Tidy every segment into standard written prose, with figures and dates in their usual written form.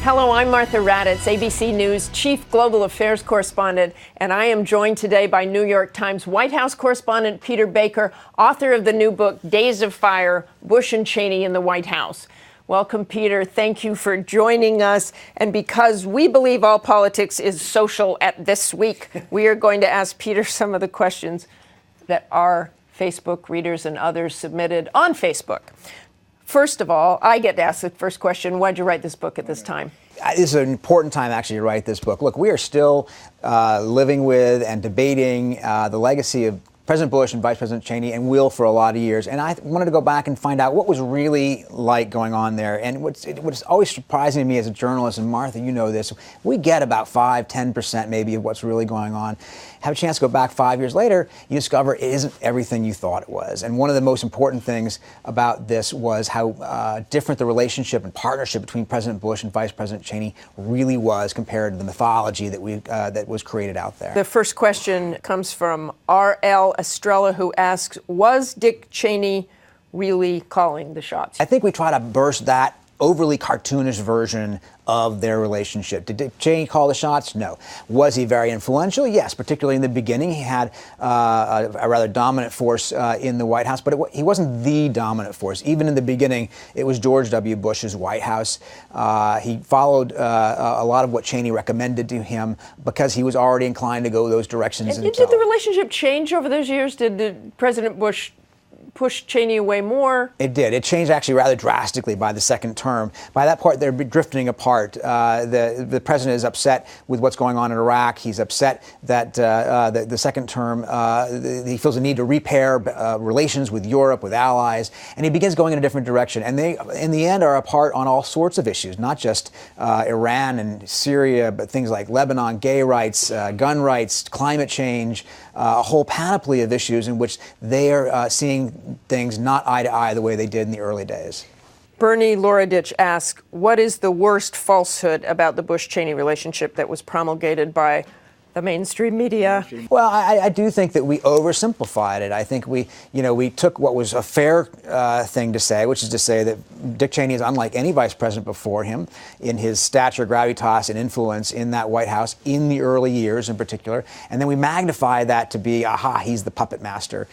Hello, I'm Martha Raddatz, ABC News Chief Global Affairs Correspondent, and I am joined today by New York Times White House correspondent Peter Baker, author of the new book, Days of Fire, Bush and Cheney in the White House. Welcome, Peter. Thank you for joining us. And because we believe all politics is social at This Week, we are going to ask Peter some of the questions that our Facebook readers and others submitted on Facebook. First of all, I get to ask the first question. Why'd you write this book at this time? This is an important time, actually, to write this book. Look, we are still living with and debating the legacy of President Bush and Vice President Cheney, and will for a lot of years. And I wanted to go back and find out what was really like going on there. And what's always surprising to me as a journalist, and Martha, you know this, we get about 5-10% maybe of what's really going on. Have a chance to go back 5 years later, you discover it isn't everything you thought it was. And one of the most important things about this was how different the relationship and partnership between President Bush and Vice President Cheney really was compared to the mythology that was created out there. The first question comes from R.L. Estrella, who asks, was Dick Cheney really calling the shots? I think we try to burst that overly cartoonish version of their relationship. Did Dick Cheney call the shots? No. Was he very influential? Yes, particularly in the beginning. He had a rather dominant force in the White House, but he wasn't the dominant force. Even in the beginning, it was George W. Bush's White House. He followed a lot of what Cheney recommended to him because he was already inclined to go those directions himself. Did the relationship change over those years? Did President Bush push Cheney away more? It did. It changed actually rather drastically by the second term. By that point, they're drifting apart. The president is upset with what's going on in Iraq. He's upset that the second term, he feels a need to repair relations with Europe, with allies, and he begins going in a different direction. And they, in the end, are apart on all sorts of issues, not just Iran and Syria, but things like Lebanon, gay rights, gun rights, climate change, a whole panoply of issues in which they are seeing things not eye to eye the way they did in the early days. Bernie Loradich asks, what is the worst falsehood about the Bush-Cheney relationship that was promulgated by the mainstream media? Well, I do think that we oversimplified it. I think we took what was a fair thing to say, which is to say that Dick Cheney is unlike any vice president before him in his stature, gravitas, and influence in that White House in the early years in particular. And then we magnify that to be, he's the puppet master.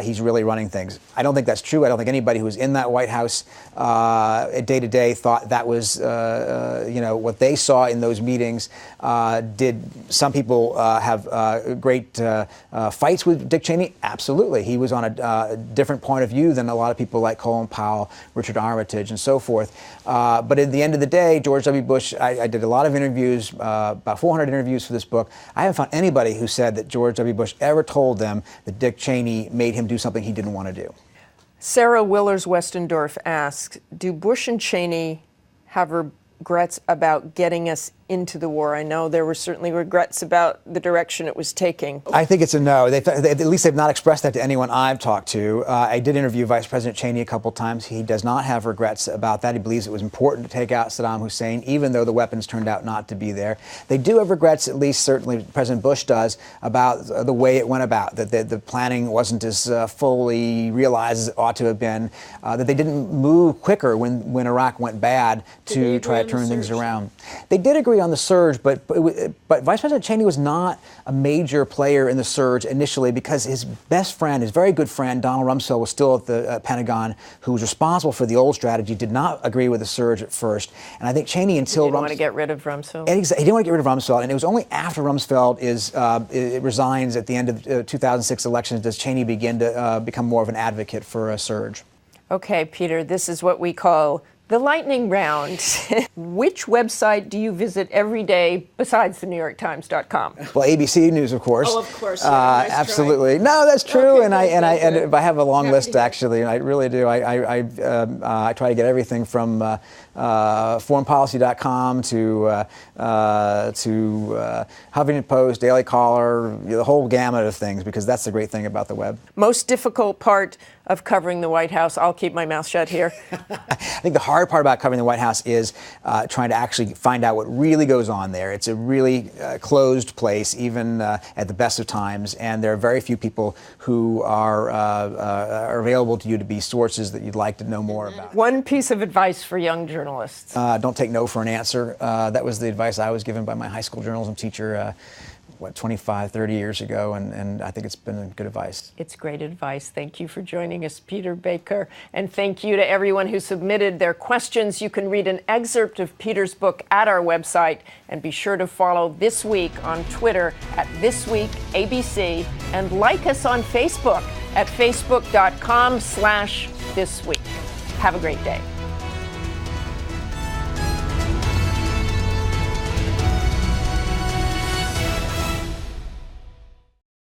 He's really running things. I don't think that's true. I don't think anybody who was in that White House day to day thought that was, what they saw in those meetings. Did some people have great fights with Dick Cheney? Absolutely. He was on a different point of view than a lot of people like Colin Powell, Richard Armitage, and so forth. But at the end of the day, George W. Bush, I did a lot of interviews, about 400 interviews for this book. I haven't found anybody who said that George W. Bush ever told them that Dick Cheney made him do something he didn't want to do. Sarah Willers-Westendorf asks, do Bush and Cheney have regrets about getting us into the war? I know there were certainly regrets about the direction it was taking. I think it's a no. At least they've not expressed that to anyone I've talked to. I did interview Vice President Cheney a couple times. He does not have regrets about that. He believes it was important to take out Saddam Hussein, even though the weapons turned out not to be there. They do have regrets, at least certainly President Bush does, about the way it went about, that the planning wasn't as fully realized as it ought to have been, that they didn't move quicker when Iraq went bad to try to turn things around. They did agree on the surge, but Vice President Cheney was not a major player in the surge initially because his best friend, his very good friend, Donald Rumsfeld, was still at the Pentagon, who was responsible for the old strategy, did not agree with the surge at first. And I think Cheney, until he didn't want to get rid of Rumsfeld. He didn't want to get rid of Rumsfeld, and it was only after Rumsfeld resigns at the end of 2006 elections does Cheney begin to become more of an advocate for a surge. Okay, Peter, this is what we call the lightning round. Which website do you visit every day besides the NewYorkTimes.com? Well, ABC News, of course. Oh, of course. Yeah, nice absolutely. Try. No, that's true. Okay, and I have a long list actually, and I really do. I try to get everything from foreignpolicy.com to Huffington Post, Daily Caller, the whole gamut of things, because that's the great thing about the web. Most difficult part of covering the White House. I'll keep my mouth shut here. I think the hard part about covering the White House is trying to actually find out what really goes on there. It's a really closed place, even at the best of times, and there are very few people who are available to you to be sources that you'd like to know more about. One piece of advice for young journalists. Don't take no for an answer. That was the advice I was given by my high school journalism teacher, 25, 30 years ago, and I think it's been good advice. It's great advice. Thank you for joining us, Peter Baker. And thank you to everyone who submitted their questions. You can read an excerpt of Peter's book at our website, and be sure to follow This Week on Twitter at ThisWeekABC, and like us on Facebook at facebook.com/thisweek. Have a great day.